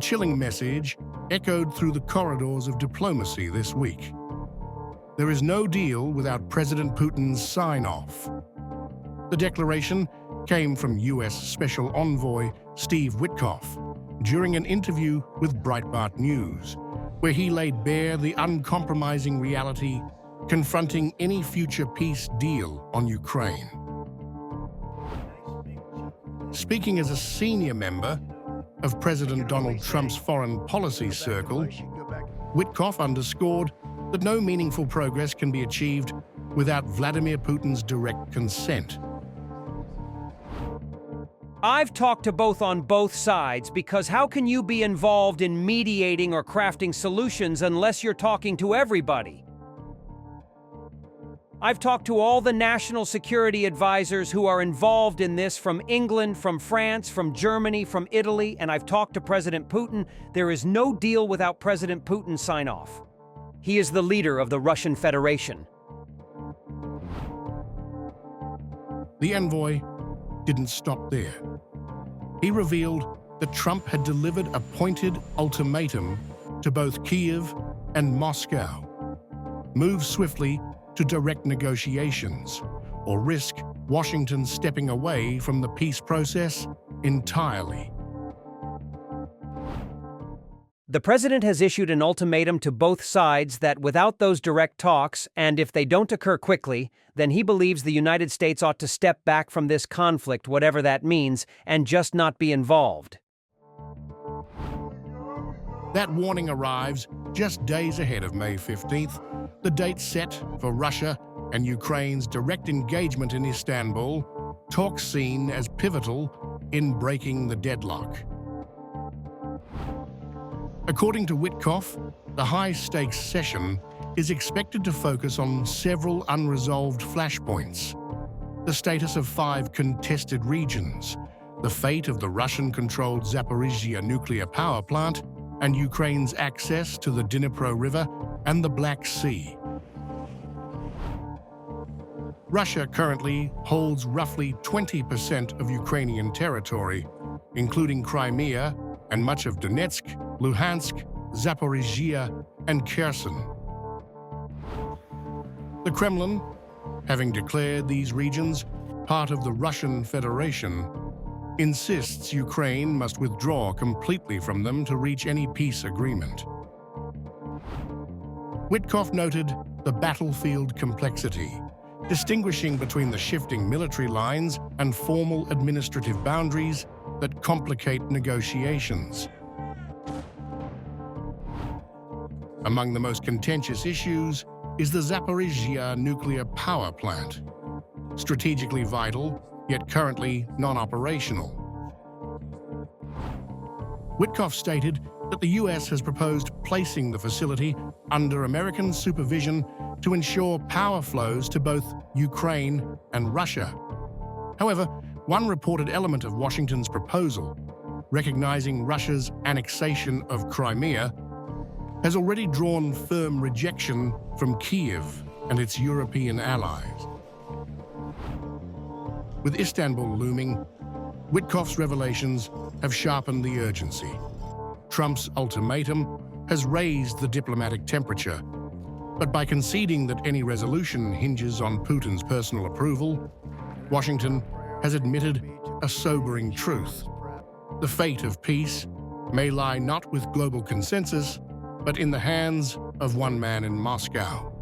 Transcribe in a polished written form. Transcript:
chilling message echoed through the corridors of diplomacy this week. There is no deal without President Putin's sign-off. The declaration came from U.S. Special Envoy Steve Witkoff during an interview with Breitbart News, where he laid bare the uncompromising reality confronting any future peace deal on Ukraine. Speaking as a senior member of President Donald Trump's foreign policy circle, Witkoff underscored that no meaningful progress can be achieved without Vladimir Putin's direct consent. I've talked to both on both sides because how can you be involved in mediating or crafting solutions unless you're talking to everybody? I've talked to all the national security advisors who are involved in this from England, from France, from Germany, from Italy, and I've talked to President Putin. There is no deal without President Putin's sign-off. He is the leader of the Russian Federation. The envoy didn't stop there. He revealed that Trump had delivered a pointed ultimatum to both Kyiv and Moscow. Move swiftly to direct negotiations, or risk Washington stepping away from the peace process entirely. The president has issued an ultimatum to both sides that without those direct talks, and if they don't occur quickly, then he believes the United States ought to step back from this conflict, whatever that means, and just not be involved. That warning arrives just days ahead of May 15th, the date set for Russia and Ukraine's direct engagement in Istanbul, talks seen as pivotal in breaking the deadlock. According to Witkoff, the high-stakes session is expected to focus on several unresolved flashpoints: the status of 5 contested regions, the fate of the Russian-controlled Zaporizhzhia nuclear power plant, and Ukraine's access to the Dnipro River and the Black Sea. Russia currently holds roughly 20% of Ukrainian territory, including Crimea and much of Donetsk, Luhansk, Zaporizhzhia, and Kherson. The Kremlin, having declared these regions part of the Russian Federation, insists Ukraine must withdraw completely from them to reach any peace agreement. Witkoff noted the battlefield complexity, distinguishing between the shifting military lines and formal administrative boundaries that complicate negotiations. Among the most contentious issues is the Zaporizhzhia nuclear power plant, strategically vital, yet currently non-operational. Witkoff stated that the U.S. has proposed placing the facility under American supervision to ensure power flows to both Ukraine and Russia. However, one reported element of Washington's proposal, recognizing Russia's annexation of Crimea, has already drawn firm rejection from Kyiv and its European allies. With Istanbul looming, Witkoff's revelations have sharpened the urgency. Trump's ultimatum has raised the diplomatic temperature, but by conceding that any resolution hinges on Putin's personal approval, Washington has admitted a sobering truth. The fate of peace may lie not with global consensus, but in the hands of one man in Moscow.